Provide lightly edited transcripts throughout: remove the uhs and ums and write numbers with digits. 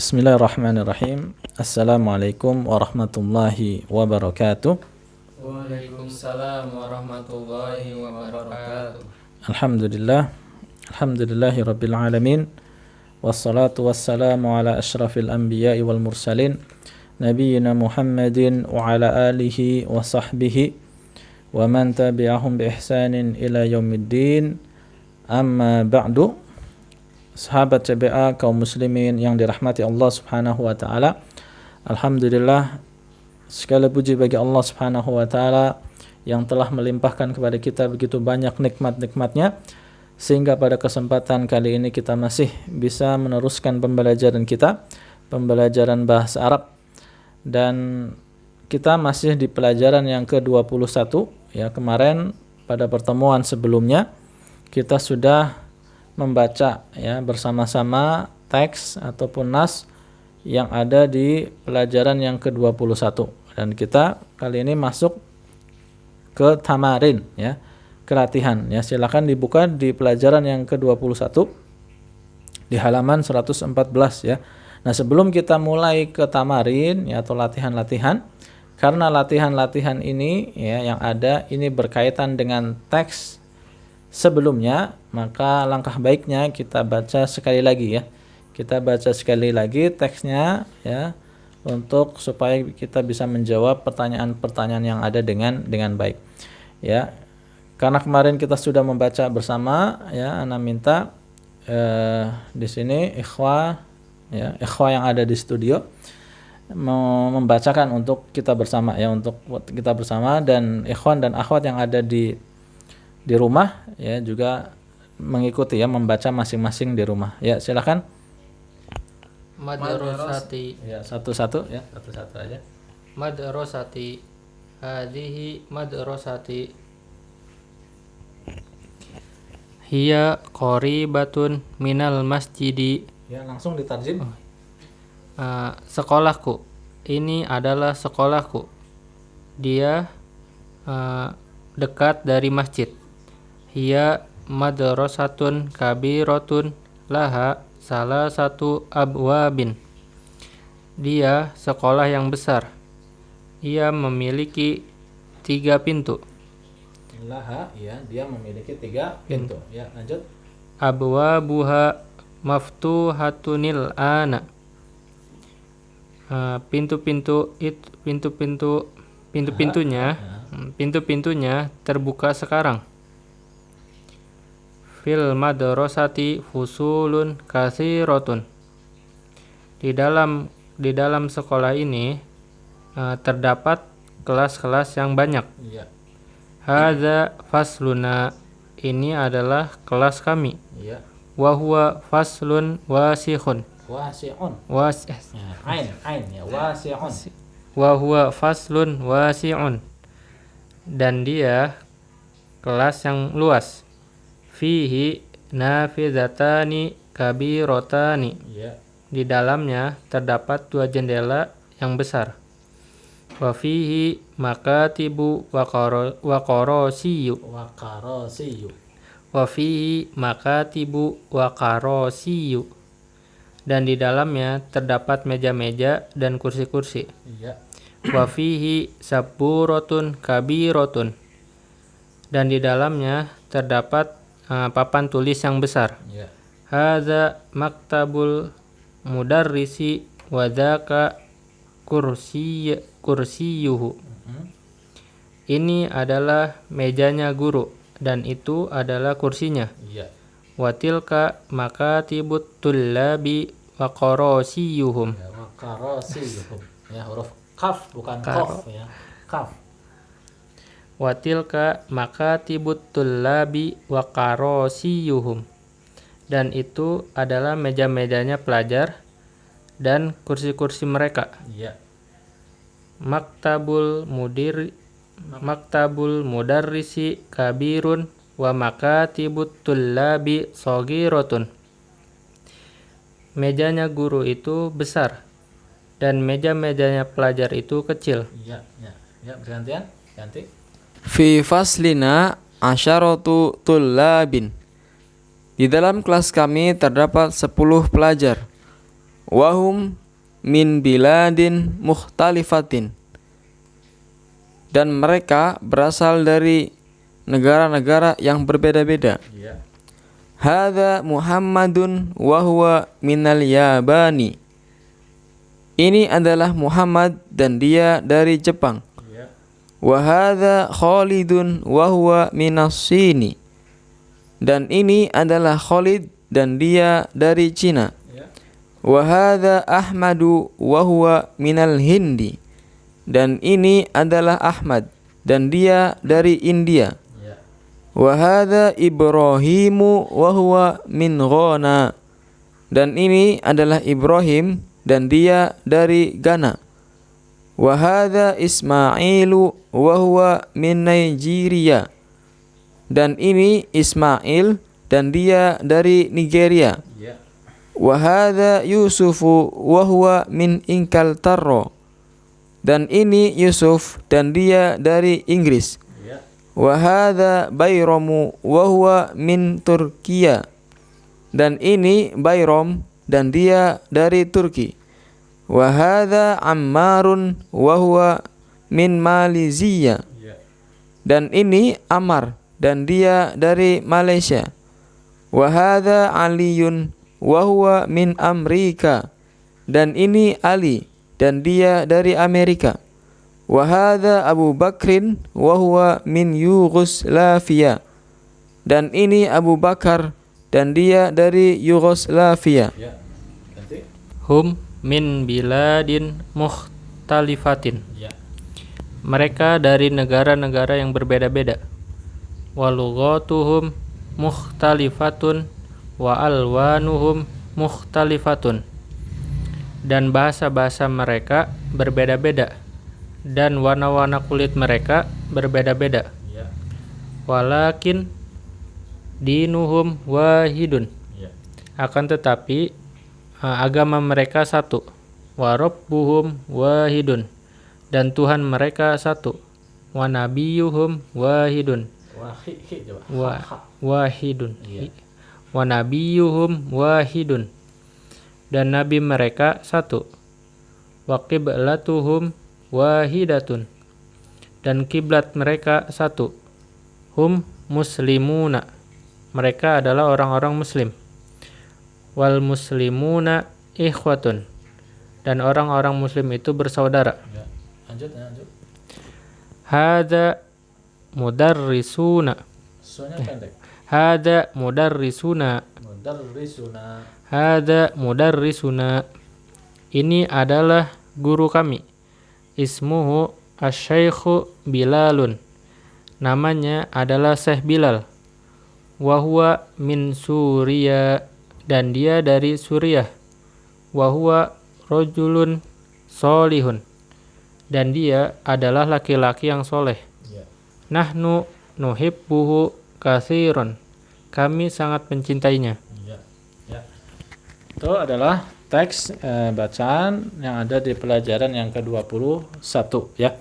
Bismillahirrahmanirrahim. Assalamualaikum warahmatullahi wabarakatuh. Waalaikumsalam warahmatullahi wabarakatuh. Alhamdulillahi rabbil alamin. Wassalatu wassalamu ala asyrafil anbiya'i wal mursalin nabiyyina Muhammadin wa ala alihi wa sahbihi wa man tabi'ahum bi ihsanin ila yaumiddin. Amma ba'du. Sahabat CBA kaum muslimin yang dirahmati Allah Subhanahu wa taala. Alhamdulillah, segala puji bagi Allah Subhanahu wa taala yang telah melimpahkan kepada kita begitu banyak nikmat-nikmatnya sehingga pada kesempatan kali ini kita masih bisa meneruskan pembelajaran kita, pembelajaran bahasa Arab, dan kita masih di pelajaran yang ke-21 ya. Kemarin pada pertemuan sebelumnya kita sudah membaca ya bersama-sama teks ataupun nas yang ada di pelajaran yang ke-21, dan kita kali ini masuk ke tamarin ya, ke latihan ya. Silakan dibuka di pelajaran yang ke-21 di halaman 114 ya. Nah, sebelum kita mulai ke tamarin ya atau latihan-latihan, karena latihan-latihan ini ya yang ada ini berkaitan dengan teks sebelumnya, maka langkah baiknya kita baca sekali lagi ya. Kita baca sekali lagi teksnya ya, untuk supaya kita bisa menjawab pertanyaan-pertanyaan yang ada dengan baik. Ya. Karena kemarin kita sudah membaca bersama ya, ana minta di sini ikhwah yang ada di studio membacakan untuk kita bersama ya, untuk kita bersama, dan ikhwan dan akhwat yang ada di rumah ya juga mengikuti ya, membaca masing-masing di rumah. Ya, silakan. Madrasati. Ya, satu-satu ya, satu-satu aja. Madrasati. Hadhihi madrasati. Hiya qaribatun minal masjidi. Ya, langsung ditarjim. Sekolahku. Ini adalah sekolahku. Dia dekat dari masjid. Hiya madrasatun kabiratun laha salah satu abwabin. Dia sekolah yang besar. Ia memiliki 3 pintu. Laha ya, dia memiliki 3 pintu. Ya, lanjut. Abwabuha maftuhatunil ana. Pintu-pintunya terbuka sekarang. Fil madrasati fusulun katsiratun. Di dalam sekolah ini terdapat kelas-kelas yang banyak. Iya. Hadza fasluna. Ini adalah kelas kami. Iya. Wa huwa faslun wasi'un. Wasi'un. Ain ya, wasi'un. Wa huwa faslun wasi'un. Dan dia kelas yang luas. Fihi nafizatani kabirotani. Ya. Di dalamnya terdapat 2 jendela yang besar. Wa fihi makatibu wa qarasiyu. Wa fihi makatibu wa qarasiyu. Dan di dalamnya terdapat meja-meja dan kursi-kursi. Iya. Wa fihi saburotun kabirotun. Dan di dalamnya terdapat papan tulis yang besar. Ya. Hadza maktabul mudarrisi wa dzaka kursiyuhu. Ini adalah mejanya guru dan itu adalah kursinya. Iya. Wa tilka makatibut tullabi wa qarasiyuhum. Ya, wa qarasiyuhum. Ya, huruf kaf bukan qaf ya. Kaf. Wa tilka makatibut tullabi wa qarasiyuhum. Dan itu adalah meja-mejanya pelajar dan kursi-kursi mereka. Iya. Maktabul mudarrisi kabirun wa makatibut tullabi saghiratun. Mejanya guru itu besar dan meja-mejanya pelajar itu kecil. Iya, ya. Ya, bergantian. Ganti. Fi faslina asyaratu tullabin. Di dalam kelas kami terdapat 10 pelajar. wahum min biladin mukhtalifatin. Dan mereka berasal dari negara-negara yang berbeda-beda. Ya. Hadza Muhammadun wa huwa minal Yabani. Ini adalah Muhammad dan dia dari Jepang. Ya. Wa hadza Khalidun wa huwa minas Sini. Dan ini adalah Khalid dan dia dari Cina. Ya. Wa hadza Ahmadu wa huwa minal Hindi. Dan ini adalah Ahmad dan dia dari India. Ya. Wa hadza Ibrahimu wa huwa min Ghana. Dan ini adalah Ibrahim dan dia dari Ghana. Wa hadza Ismailu wa huwa min Nigeria. Dan ini Ismail dan dia dari Nigeria. Ya. Wa hadza Yusufu wa huwa min Inglaterra. Dan ini Yusuf dan dia dari Inggris. Ya. Wa hadza Bayramu wa huwa min Turkiya. Dan ini Bayram dan dia dari Turki. Wa hadza Ammarun wa huwa min Malaysia. Ya. Dan ini Ammar dan dia dari Malaysia. Wa hadza Aliyun wa huwa min Amerika. Dan ini Ali dan dia dari Amerika. Wa hadza Abu Bakrin wa huwa min Yugoslavia. Dan ini Abu Bakar dan dia dari Yugoslavia. Ya. Nanti. Hum min biladin mukhtalifatin. Ya. Mereka dari negara-negara yang berbeda-beda. Wa lughatuhum mukhtalifatun wa alwanuhum mukhtalifatun. Dan bahasa-bahasa mereka berbeda-beda dan warna-warna kulit mereka berbeda-beda. Ya. Walakin dinuhum wahidun. Ya. Akan tetapi agama mereka satu. Wa rabbuhum wahidun. Dan Tuhan mereka satu. Wa nabiyuhum wahidun. Wahidun. Iya. Wa nabiyuhum wahidun. Dan nabi mereka satu. Wa qiblatuhum wahidatun. Dan kiblat mereka satu. Hum muslimuna. Mereka adalah orang-orang muslim. Wal muslimuna ikhwatun. Dan orang-orang muslim itu bersaudara. Ya. Lanjut. Hadza mudarrisuna. Soalnya pendek. Hadza mudarrisuna. Mudarrisuna. Hadza mudarrisuna. Ini adalah guru kami. Ismuhu asy-syaikhu Bilalun. Namanya adalah Syekh Bilal. Wa huwa min Suriya. Dan dia dari Suriah. Wa huwa rajulun solihun. Dan dia adalah laki-laki yang soleh. Ya. Nahnu nuhibbuhu katsiran. Kami sangat mencintainya. Ya. Ya. Itu adalah teks bacaan yang ada di pelajaran yang ke-21 ya.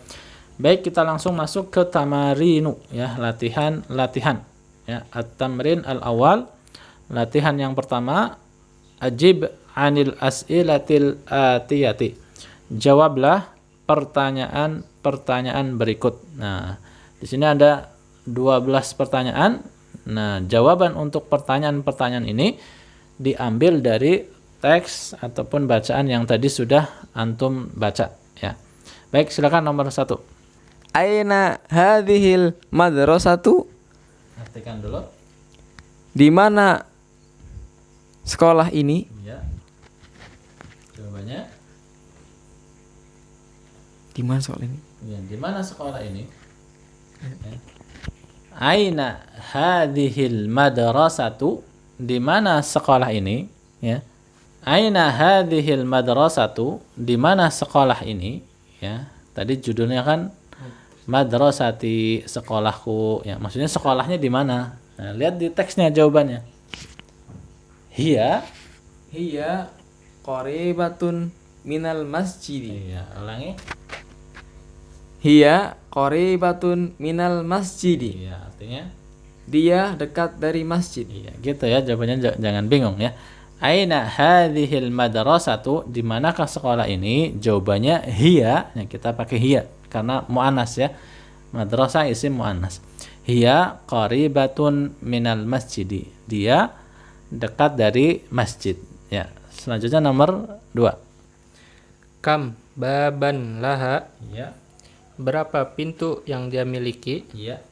Baik, kita langsung masuk ke tamarinu ya, latihan ya. At-tamrin al-awwal. Latihan yang pertama, ajib anil as'ilatil atiyati. Jawablah pertanyaan berikut. Nah, di sini ada 12 pertanyaan. Nah, jawaban untuk pertanyaan-pertanyaan ini diambil dari teks ataupun bacaan yang tadi sudah antum baca ya. Baik, silakan nomor 1. Aina hadhil madrasatu? Artikan dulu. Di mana sekolah ini? Ya. Jawabannya. Di mana sekolah ini? Ya, di mana sekolah ini? Ya. Aina hadhil madrasatu? Di mana sekolah ini? Ya. Aina hadhil madrasatu? Di mana sekolah ini? Ya. Tadi judulnya kan madrasati, sekolahku. Ya, maksudnya sekolahnya di mana? Nah, lihat di teksnya jawabannya. Hiya qaribatun minal masjid. Iya, ulangi. Hiya qaribatun minal masjid. Iya, artinya dia dekat dari masjid. iya, gitu ya jawabannya, jangan bingung ya. Aina hadhil madrasatu, di manakah sekolah ini? Jawabannya hiya, ya, kita pakai hiya karena muannas ya. Madrasah isim muannas. Hiya qaribatun minal masjidi. Dia dekat dari masjid. Ya, selanjutnya nomor 2. Kam baban laha, Ya, berapa pintu yang dia miliki? ya.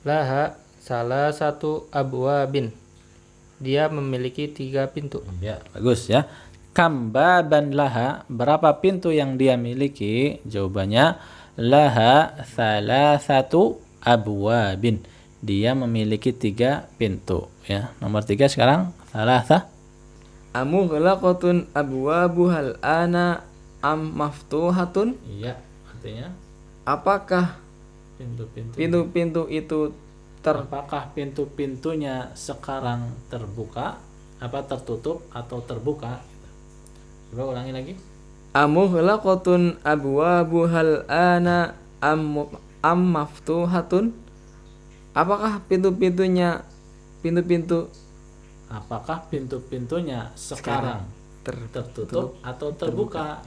Laha salah satu abwabin, dia memiliki 3 pintu. Ya, bagus ya. Kam baban laha, berapa pintu yang dia miliki? Jawabannya laha thalathatu abwabin. Dia memiliki 3 pintu ya. Nomor 3 sekarang thalatha. Amughlaqatun abwabuhal ana am maftuhatun? Iya, artinya Apakah pintu-pintu. pintu-pintu itu Apakah pintu-pintunya sekarang terbuka, apa tertutup atau terbuka? Coba ulangi lagi. amughlaqatun abwabuhal ana am maftuhatun? Apakah pintu-pintunya Apakah pintu-pintunya sekarang tertutup atau terbuka?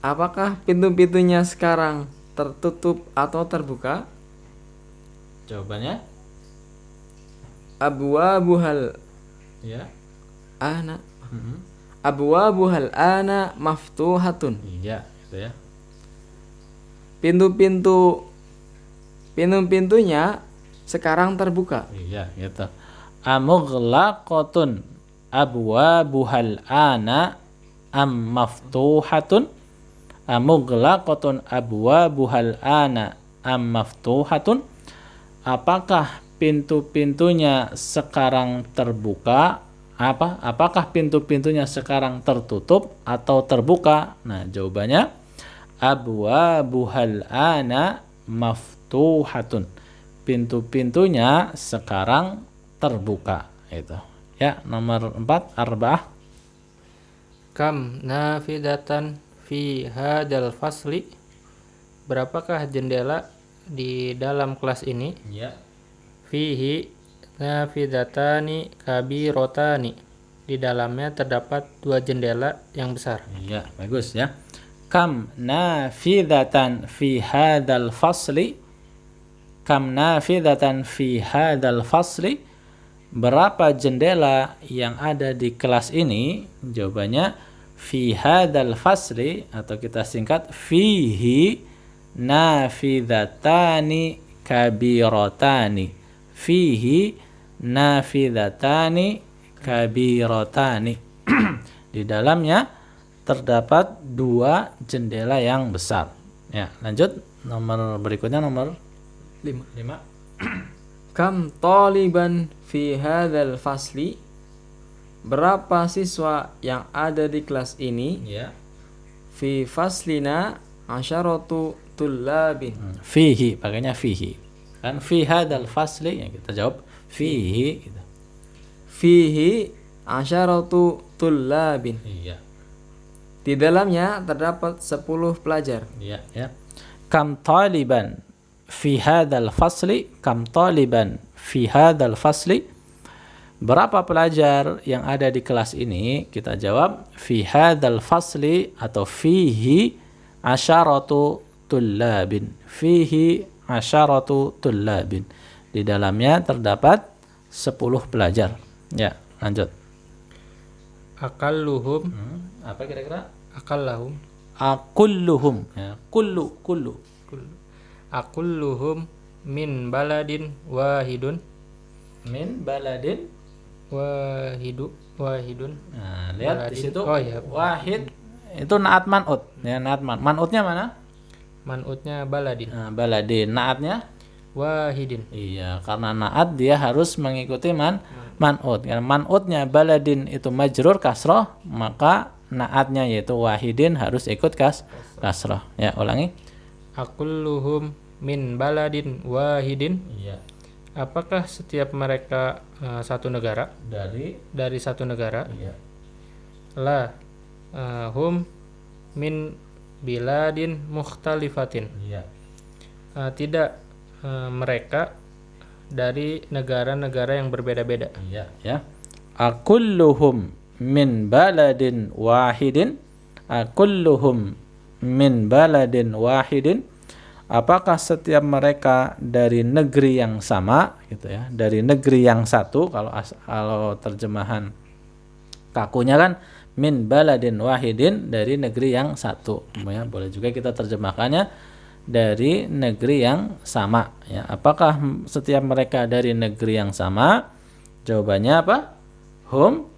Apakah pintu-pintunya sekarang tertutup atau terbuka? Jawabannya Abwabuhal ya. ana Mhm. abwabuhal ana maftuhatun. Iya, gitu ya. Pintu-pintunya sekarang terbuka. Iya, gitu. Amughlaqatun abwabuhal ana am maftuhatun. Amughlaqatun abwabuhal ana am maftuhatun. Apakah pintu-pintunya sekarang terbuka? Apakah pintu-pintunya sekarang tertutup atau terbuka? Nah, jawabannya abwabuhal ana maftuhatun. Pintu-pintunya sekarang terbuka. Itu. Ya, nomor 4 arba'ah. Kam nafidatan fi hadal fasli, berapakah jendela di dalam kelas ini? Ya. Fihi nafidatani kabirotani, di dalamnya terdapat 2 jendela yang besar. Iya, bagus ya. Kam nafidatan fi hadzal fasli. Kam nafidatan fi hadzal fasli. Berapa jendela yang ada di kelas ini? Jawabannya fi hadzal fasli, atau kita singkat fihi nafidatani kabirotani. Fihi nafidatani kabirotani. Di dalamnya terdapat 2 jendela yang besar. Ya, lanjut nomor berikutnya nomor 5. Kam taliban fi hadzal fasli? Berapa siswa yang ada di kelas ini? Ya. Fi faslina asyaratu tullabin. Fihi, pakainya fihi. Kan fi hadzal fasli, ya kita jawab fihi gitu. Fihi asyaratu tullabin. Iya. Di dalamnya terdapat 10 pelajar. Iya, ya. Kam taliban fi hadzal fasli? Kam taliban fi hadzal fasli? Berapa pelajar yang ada di kelas ini? Kita jawab fi hadzal fasli atau fihi asyaratu tullabin. Fihi asyaratu tullabin. Di dalamnya terdapat 10 pelajar. Ya, lanjut. Akalluhum, Apa kira-kira? akallahum, Akulluhum. Ya, kullu. akulluhum min baladin wahidun. Min baladin. Wahidun. Nah, lihat di Baladin. situ. Oh, ya. Wahid itu naat man'ut. Ya, naat man. Man'utnya mana? Man'utnya baladin. Nah, baladin. Naatnya? Wahidin. Iya, karena naat dia harus mengikuti man'ut. Karena man'utnya baladin itu majrur kasroh, maka naatnya yaitu wahidin harus ikut kasroh. Ya, ulangi. Akulluhum min baladin wahidin. Iya. Apakah setiap mereka satu negara? Dari satu negara? Iya. La hum min biladin mukhtalifatin. Iya. Tidak, mereka dari negara-negara yang berbeda-beda. Iya, ya. Akulluhum min baladin wahidin? Kulluhum min baladin wahidin? Apakah setiap mereka dari negeri yang sama, gitu ya, dari negeri yang satu? Kalau terjemahan kakunya kan min baladin wahidin, dari negeri yang satu, ya. Boleh juga kita terjemahkannya dari negeri yang sama, ya. Apakah setiap mereka dari negeri yang sama? Jawabannya apa? Hum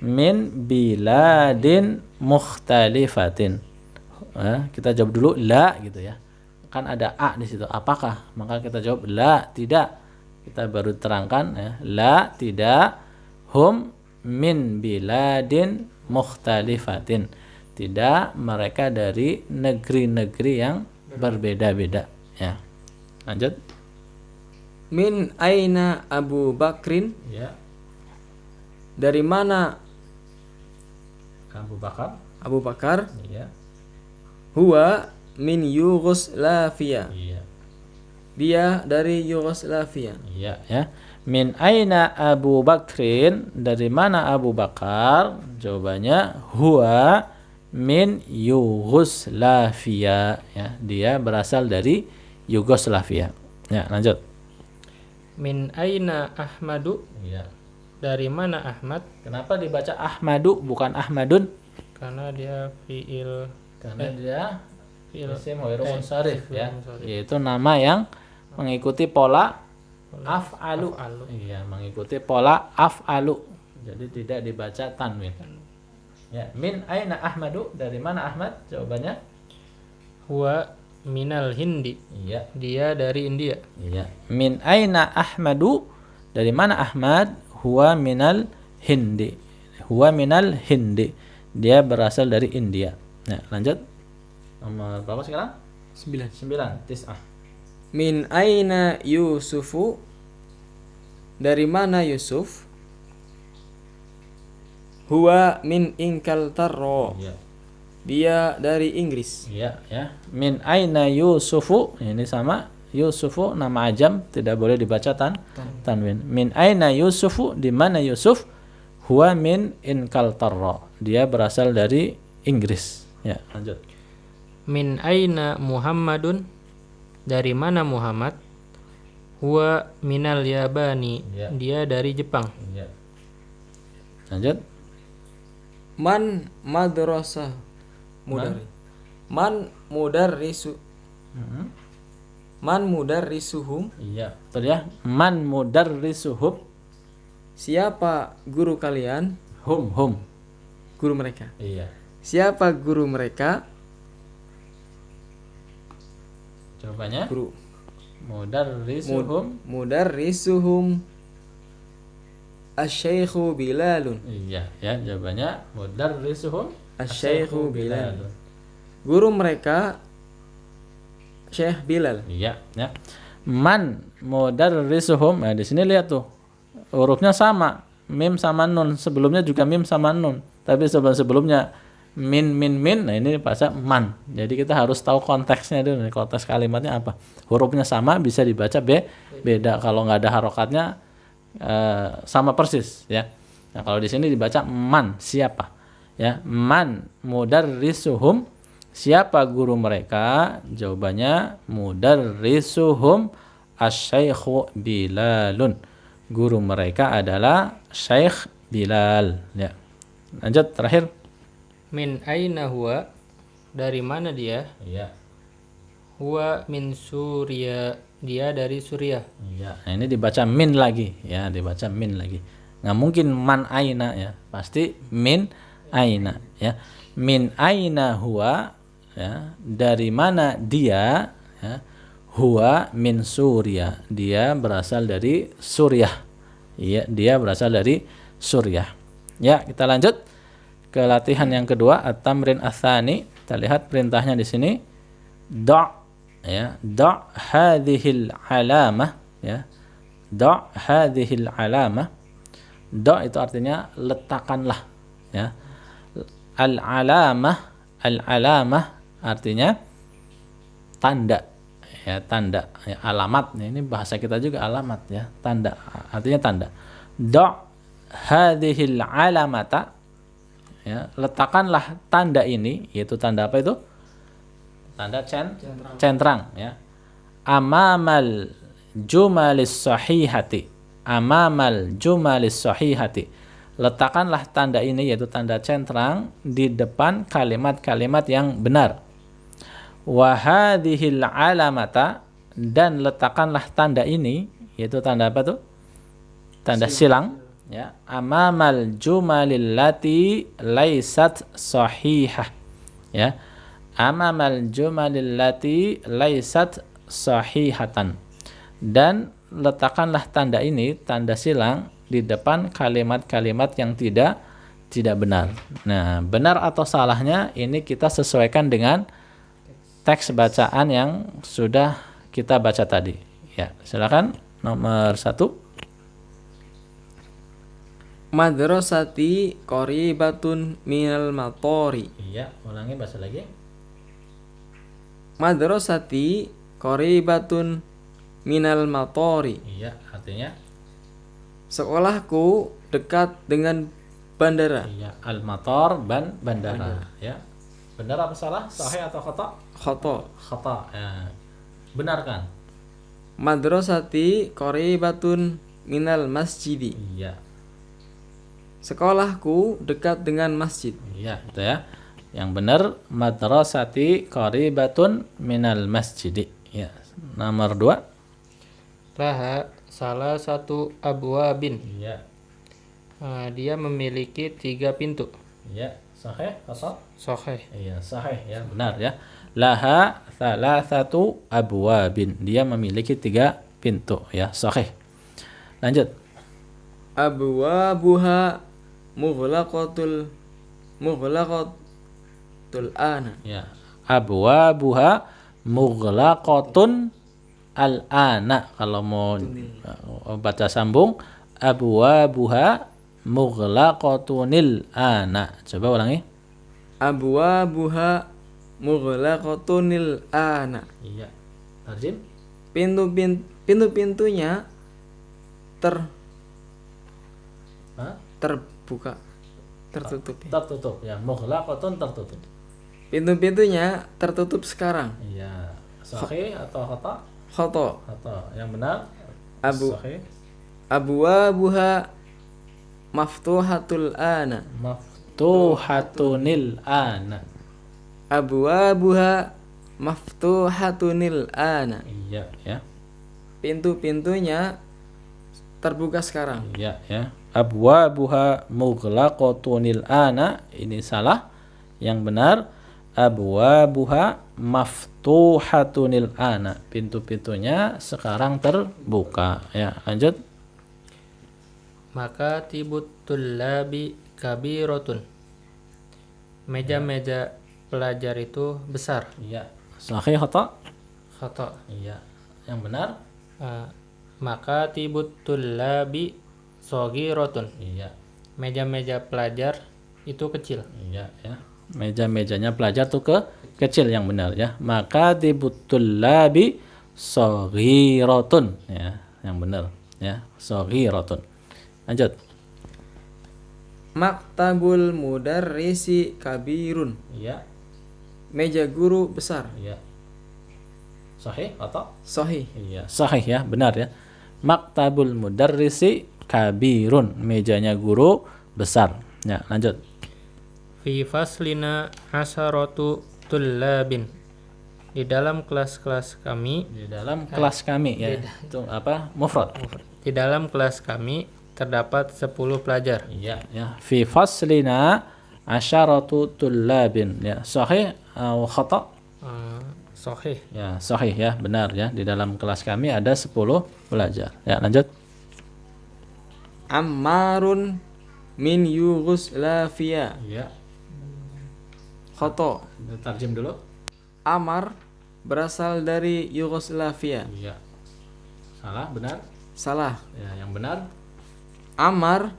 min biladin mukhtalifatin. Kita jawab dulu la, gitu ya. Kan ada a di situ. Apakah? Maka kita jawab la, tidak. Kita baru terangkan, ya. La, tidak. Hum min biladin mukhtalifatin. Tidak, mereka dari negeri-negeri yang berbeda-beda, ya. Lanjut. Min aina Abu Bakrin? Ya. Dari mana Abu Bakar? Abu Bakar? Iya. Huwa min Yugoslavia. Iya. Dia dari Yugoslavia. Iya, ya. Min aina Abu Bakrin? Dari mana Abu Bakar? Jawabannya huwa min Yugoslavia, ya. Dia berasal dari Yugoslavia. Ya, lanjut. Min aina Ahmadu? Iya. Dari mana Ahmad? Kenapa dibaca Ahmadu bukan Ahmadun? Karena dia fiil, Karena dia fiil isim ghairu munsharif, ya. munsharif. Yaitu nama yang mengikuti pola af'alu. Af'alu. Iya, mengikuti pola af'alu. Jadi tidak dibaca tanwin. Ya, min aina Ahmadu? Dari mana Ahmad? Jawabannya Huwa minal Hindi. iya. Dia dari India. Iya. Min aina Ahmadu? Dari mana Ahmad? Huwa minal Hindi. Huwa minal Hindi. Dia berasal dari India. Nah, lanjut. Nomor berapa sekarang? 9. 9. Tis'ah. Min aina Yusufu? Dari mana Yusuf? Huwa min Inglaterra. Iya. Dia dari Inggris. Iya, ya. Min aina Yusufu? Ini sama. Yusufu nama ajam, tidak boleh dibaca tanwin. Min aina Yusufu? Di mana Yusuf? Huwa min Inglaterra. Dia berasal dari Inggris. Ya, lanjut. Min aina Muhammadun? Dari mana Muhammad? Huwa minal Yabani. Ya. Dia dari Jepang. Iya. Lanjut. Man madrasah mudari. Man mudarrisu. Man mudarrisuhum? Iya, betul ya. Man mudarrisuhum? Siapa guru kalian? Hum. Guru mereka. Iya. Siapa guru mereka? Jawabannya Guru. mudarrisuhum. Mudarrisuhum Asy-Syaikhu Bilalun. Iya, ya, jawabannya mudarrisuhum Asy-Syaikhu Bilal. Guru mereka Syekh Bilal. Iya, ya. Man mudarrisuhum. Nah, di sini lihat tuh. Hurufnya sama. Mim sama nun. Sebelumnya juga mim sama nun. Tapi sebelumnya min. Nah, ini bahasa man. Jadi kita harus tahu konteksnya dulu. Konteks kalimatnya apa. Hurufnya sama bisa dibaca beda. Kalau nggak ada harokatnya sama persis, ya. Nah, kalau di sini dibaca man, siapa? Ya, man mudarrisuhum, siapa guru mereka? Jawabannya mudarrisuhum asy-Syaikhu Bilalun. Guru mereka adalah Syekh Bilal, ya. Lanjut terakhir. Min aina huwa? Dari mana dia? Iya. Huwa min Suria. Dia dari Suriah. Iya. Nah, ini dibaca min lagi, ya, dibaca min lagi. Nggak mungkin man aina, ya. Pasti min aina, ya. Min aina huwa, ya. Dari mana dia, ya. Huwa min Suria. Dia berasal dari Suriah. Iya, dia berasal dari Suriah. Ya, kita lanjut ke latihan yang kedua, at-tamrin ats-tsani. Kita lihat perintahnya di sini. Ya, hadhil alamah, ya. Hadhil alamah. Itu artinya letakkanlah, ya. Al-alamah artinya tanda, ya, tanda, ya, alamat. Ini bahasa kita juga alamat, ya, tanda, artinya tanda. Hadhil alamata, ya, letakkanlah tanda ini, yaitu tanda apa itu? Tanda centrang ya. Amamal jumalis sahihati. Amamal jumalis sahihati. Letakkanlah tanda ini, yaitu tanda centrang, di depan kalimat-kalimat yang benar. Wa hadhil alamata, dan letakkanlah tanda ini, yaitu tanda apa tuh? Tanda silang ya. Amamal jumalil lati laisat sahihah ya. Amamal jumalil lati laisat sahihatan, dan letakkanlah tanda ini, tanda silang, di depan kalimat-kalimat yang tidak benar. Nah, benar atau salahnya ini kita sesuaikan dengan teks bacaan yang sudah kita baca tadi. Ya, silakan nomor 1. Madrasati qoribatun minal matori. Iya, ulangi bahasa lagi. Madrasati qoribatun minal matori. Iya, artinya sekolahku dekat dengan bandara. iya, al-matar bandara ya. Benar apa salah? Sahih atau khata? Khata. Ya. Benarkan. Madrasati qoribatun minal masjidi. Iya. Sekolahku dekat dengan masjid. Iya, itu ya. Yang benar madrasati qaribatun minal masjidi. Ya. Nomor 2. Laha salah satu abwabin. Iya. Dia memiliki 3 pintu. Iya, sahih atau Sahih. iya, sahih ya, benar ya. Laha thalathatu abwabin. Dia memiliki 3 pintu ya, sahih. Lanjut. Abwabuha mughlaqatul ana. Ya. Abwabuha mughlaqatun al-ana. Kalau mau baca sambung, abwabuha mughlaqatunil ana. Coba ulangi. Abwabuha mughlaqatunil ana. Iya. Tarjim. Pintu-pintunya terbuka, tertutup. Tertutup ya. Mughlaqatun tertutup. Pintu-pintunya tertutup sekarang. Iya. Sahih atau khata? Khata. Khata. Yang benar sahih. Abwabuha maftuhatul ana. Maftuhatunil ana. Abwabuha maftuhatunil ana. Iya ya. Pintu-pintunya terbuka sekarang. Iya ya. Abwabuha mughlaqatunil ana. Ini salah. Yang benar abwabuha maftuhatunil ana. Pintu-pintunya sekarang terbuka ya. Lanjut. Maka tibut tullabi kabirotun. Meja-meja pelajar itu besar. Iya. Sahih atau Khata. iya. Yang benar Maka tibut tullabi shagirotun. iya. Meja-meja pelajar itu kecil. Iya ya. Meja-mejanya pelajar tuh kecil, yang benar ya. Maka dibutullabi shaghiratun ya, yang benar ya. Shaghiratun. Lanjut. Maktabul mudarrisi kabirun. Iya. Meja guru besar. Iya. Sahih atau? Sahih. Iya, sahih ya, benar ya. Maktabul mudarrisi kabirun. Mejanya guru besar. Ya, lanjut. Fi faslina asharatu tullabin. Di dalam kelas-kelas kami, Di dalam kelas kami ya. Itu apa? Mufrad. di dalam kelas kami terdapat 10 pelajar. Iya, ya. Fi faslina asyaratu tullabin. Ya, sahih atau khata? Sahih. Ya, sahih ya, benar ya. Di dalam kelas kami ada 10 pelajar. Ya, lanjut. Ammarun min Yugoslavia. Iya. Khata. Tarjim dulu. Amar berasal dari Yugoslavia. Iya. Salah, benar? Salah. Ya, yang benar Amar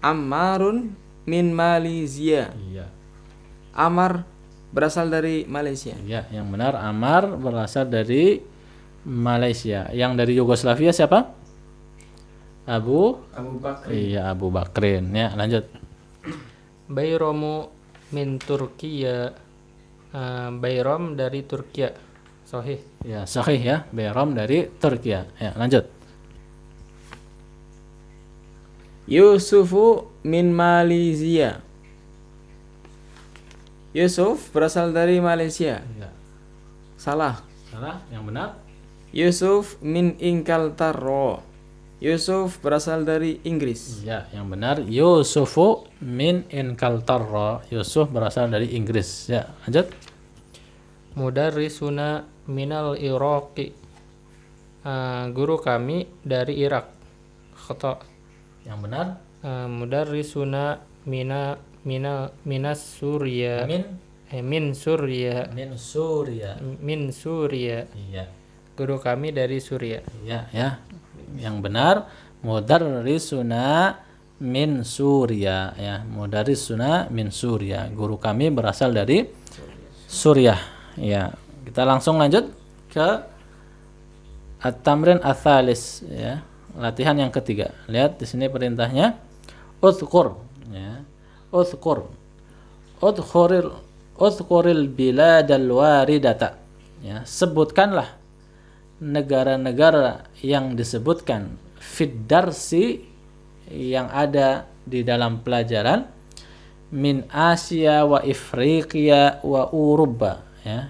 Ammarun min Malaysia. Iya. Amar berasal dari Malaysia. Iya, yang benar Ammar berasal dari Malaysia. Yang dari Yugoslavia siapa? Abu Bakr. Iya, Abu Bakrin. Ya, lanjut. Bayromu min Turkiya. Bayram dari Turkiya. Sahih. Ya, sahih ya. Bayram dari Turkiya. Ya, lanjut. Yusufu min Malaysia. Yusuf berasal dari Malaysia. Ya. Salah. Salah, yang benar. Yusuf min Inglaterra. Yusuf berasal dari Inggris. Ya, yang benar. Yusufu min Inkaltarra. Yusuf berasal dari Inggris. Ya, lanjut. Mudarrisuna minal Iraqi. Guru kami dari Irak. Khata. Yang benar. Mudarrisuna minas Suria. Min Suria. Min Suria. Iya. Guru kami dari Suria. Ya, ya. Yang benar, mudarrisuna min Suria, ya. Mudarrisuna min Suria. Guru kami berasal dari Suriah. Ya. Kita langsung lanjut ke at-tamrin ats-tsalis, ya. Latihan yang ketiga. Lihat di sini perintahnya. Udhkur, ya. Udhkur. Udhkuril biladal waridata. Ya, sebutkanlah negara-negara yang disebutkan fid darsi yang ada di dalam pelajaran min Asia wa Afrika wa Uruba, ya,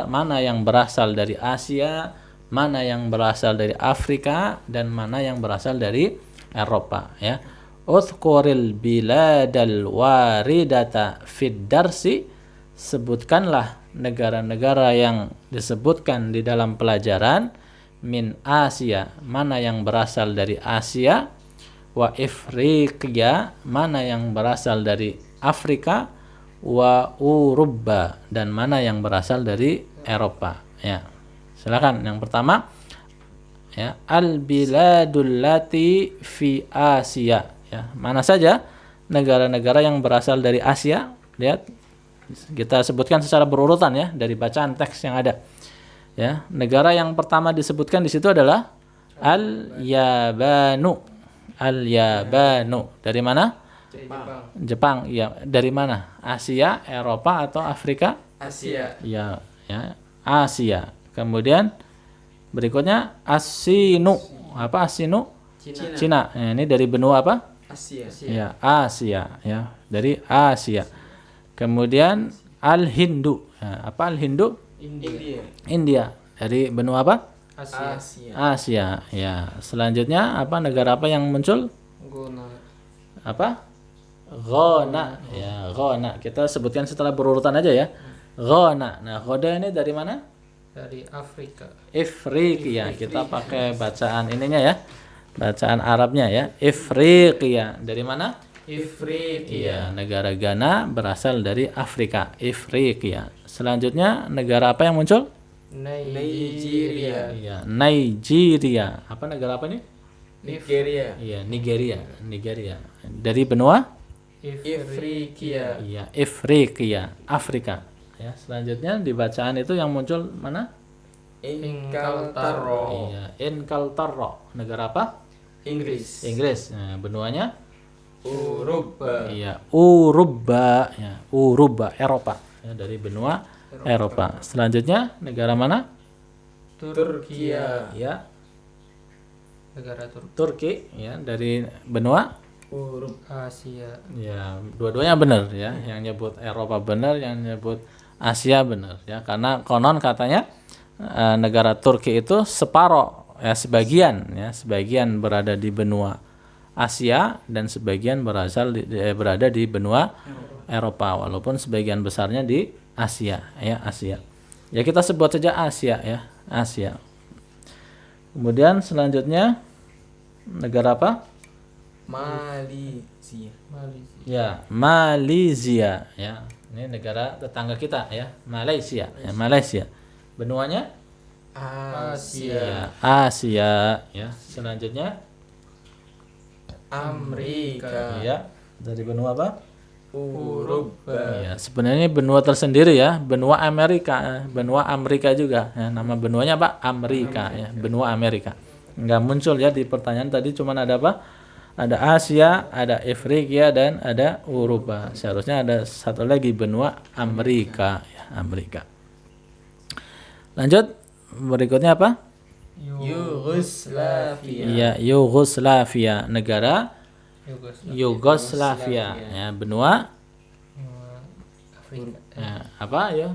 mana yang berasal dari Asia, mana yang berasal dari Afrika, dan mana yang berasal dari Eropa, ya. Udhkuril biladal waridata fid darsi, sebutkanlah negara-negara yang disebutkan di dalam pelajaran min Asia, mana yang berasal dari Asia, wa Afrika, mana yang berasal dari Afrika, wa Uruba, dan mana yang berasal dari Eropa, ya. Silakan yang pertama, ya, al biladul lati fi Asia, ya. Mana saja negara-negara yang berasal dari Asia? Lihat, kita sebutkan secara berurutan, ya, dari bacaan teks yang ada. Ya, negara yang pertama disebutkan di situ adalah Al-Yabanu. Al-Yabanu. Dari mana? Jepang. Ya, dari mana? Asia, Eropa, atau Afrika? Asia. Ya, ya, Asia. Kemudian berikutnya Asinu. Apa Asinu? Cina. Ya, ini dari benua apa? Asia. Ya, Asia, ya, dari Asia. Kemudian Al-Hindu. Ya, apa Al-Hindu? India. Dari benua apa? Asia. Ya. Selanjutnya apa, negara apa yang muncul? Apa? Ghana. Ya, Ghana. Kita sebutkan setelah berurutan aja, ya. Ghana. Nah, Ghana ini dari mana? Dari Afrika. Afrika. Kita pakai bacaan ininya, ya. Bacaan Arabnya, ya. Afrika. Dari mana? Iya, negara Ghana berasal dari Afrika. Afrika. Selanjutnya negara apa yang muncul? Nigeria. Iya, Nigeria. Apa negara apa ini? Nigeria. Iya, Nigeria. Dari benua? Afrika. Iya, Afrika, Afrika. Ya, selanjutnya di bacaan itu yang muncul mana? Inglaterra. Iya, Inkaltarra. Negara apa? Inggris. Nah, benuanya? Uruba. Iya, Uruba, ya, Uruba, Eropa, ya, dari benua Eropa. Selanjutnya negara mana? Turkiya. Ya, Negara Turki, ya, dari benua Asia. Ya, dua-duanya benar, ya. Yang nyebut Eropa benar, yang nyebut Asia benar, ya. Karena konon katanya negara Turki itu separoh, ya, sebagian berada di benua Asia dan sebagian berada di benua Eropa, walaupun sebagian besarnya di Asia, ya, Asia. Ya, kita sebut saja Asia, ya, Asia. Kemudian selanjutnya negara apa? Malaysia. Ya, Malaysia, ya. Ini negara tetangga kita, ya, Malaysia, ya, Malaysia. Benuanya? Asia. Ya, Asia, ya. Selanjutnya Amerika. ya, dari benua apa? Uruba. Ya, sebenarnya benua tersendiri, ya, benua Amerika, benua Amerika juga, ya. Nama benuanya apa? Amerika, ya, benua Amerika. Enggak muncul, ya, di pertanyaan tadi, cuman ada apa? ada Asia, ada Afrika dan ada Eropa. Seharusnya ada satu lagi benua Amerika, ya, Amerika. Lanjut, berikutnya apa? Yugoslavia. Ya, Yugoslavia, negara Yugoslavia, ya, benua Afrika. ya, apa ya?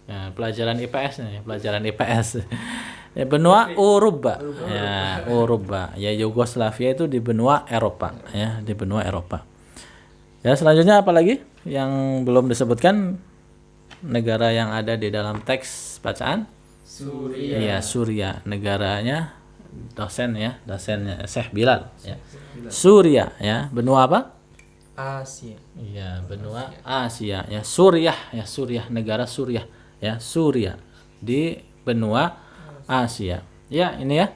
Ya, pelajaran IPS nih, pelajaran IPS. Ya, benua Eropa. Ya, Eropa. Ya, Yugoslavia itu di benua Eropa, ya, di benua Eropa. Ya, selanjutnya apa lagi yang belum disebutkan negara yang ada di dalam teks bacaan? Suriah. Iya, Suriah. Negaranya dosennya Syekh Bilal, ya. Suriah, ya. Benua apa? Asia. Iya, benua Asia, ya. Suriah, ya, Suriah, negara Suriah, ya, Suriah di benua Asia. Ya, ini ya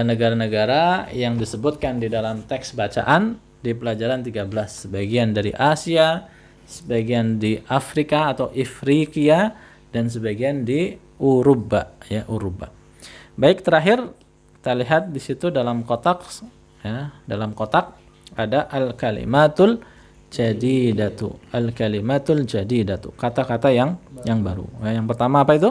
negara-negara yang disebutkan di dalam teks bacaan di pelajaran 13. Sebagian dari Asia, sebagian di Afrika atau Ifriqiya, dan sebagian di Uruba, ya, Uruba. Baik, terakhir kita lihat di situ dalam kotak, ya, dalam kotak ada al-kalimatul jadidatu. Al-kalimatul jadidatu, kata-kata yang baru. Ya, yang pertama apa itu?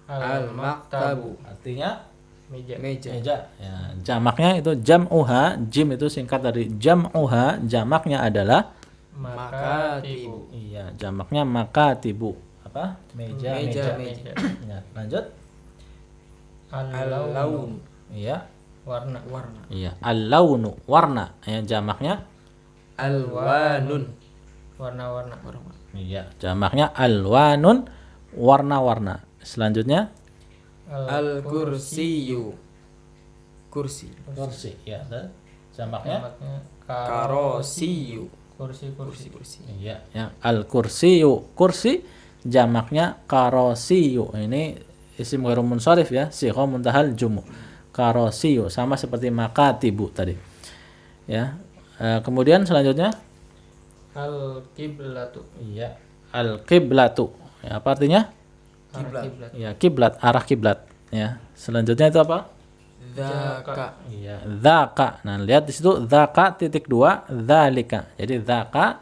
Al-maktabu. Artinya Meja. meja. Ya, jamaknya itu jam'uha, jim itu singkat dari jam'uha, jamaknya adalah Makatibu. iya, jamaknya makatibu. Apa? Meja. Meja. Ya, lanjut. Al-laun. Iya. Warna. Iya, al-launu, warna. Ya, jamaknya Alwanun. Warna-warna. iya, jamaknya alwanun, warna-warna. Selanjutnya Al-kursiyu. Kursi. kursi, ya. Dan jamaknya Jamaknya Karosiyu. kursi. iya, yang al-kursiyu, kursi, jamaknya karosiyu. Ini isim ghairun munsharif, ya, sigha muntahal jumu. Karosiyu, sama seperti makatibu tadi. Ya. Kemudian selanjutnya Al-kiblatu. iya, al-qiblatu. Ya, apa artinya? Kiblat. Ya, kiblat, arah kiblat, ya. Selanjutnya itu apa? Dzaka. Iya, dzaka. Nah, lihat di situ dzaka titik 2 dzalika. Jadi dzaka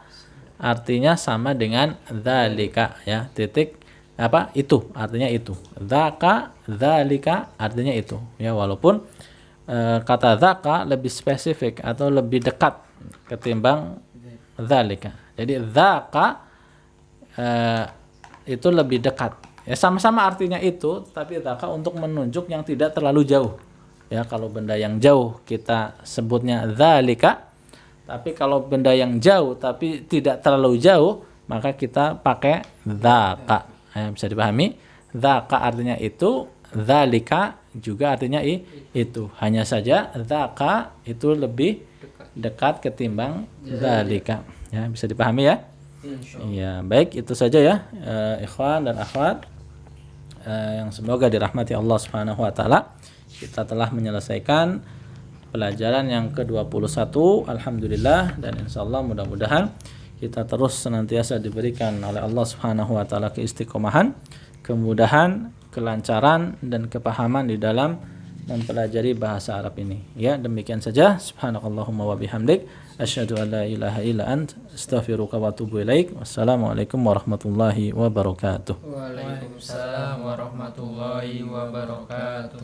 artinya sama dengan dzalika, ya. Titik apa? Itu, artinya itu. Dzaka, dzalika artinya itu. Ya, walaupun kata dzaka lebih spesifik atau lebih dekat ketimbang dzalika. Jadi dzaka itu lebih dekat. Ya, sama-sama artinya itu, tapi dzaka untuk menunjuk yang tidak terlalu jauh. Ya, kalau benda yang jauh kita sebutnya dzalika, tapi kalau benda yang jauh tapi tidak terlalu jauh, maka kita pakai dzaka. Ya, bisa dipahami? Dzaka artinya itu, dzalika juga artinya itu. Hanya saja dzaka itu lebih dekat ketimbang dzalika. Ya, bisa dipahami ya? Iya, baik, itu saja ya, ikhwan dan akhwat, yang semoga dirahmati Allah Subhanahu wa taala. Kita telah menyelesaikan pelajaran yang ke-21, alhamdulillah, dan insyaallah mudah-mudahan kita terus senantiasa diberikan oleh Allah Subhanahu wa taala keistiqomahan, kemudahan, kelancaran dan kepahaman di dalam mempelajari bahasa Arab ini. Ya, demikian saja. Subhanakallahumma wa bihamdik, asyhadu an la ilaha illa ant, astaghfiruka wa atubu ilaik. Wassalamualaikum warahmatullahi wabarakatuh. Waalaikumsalam warahmatullahi wabarakatuh.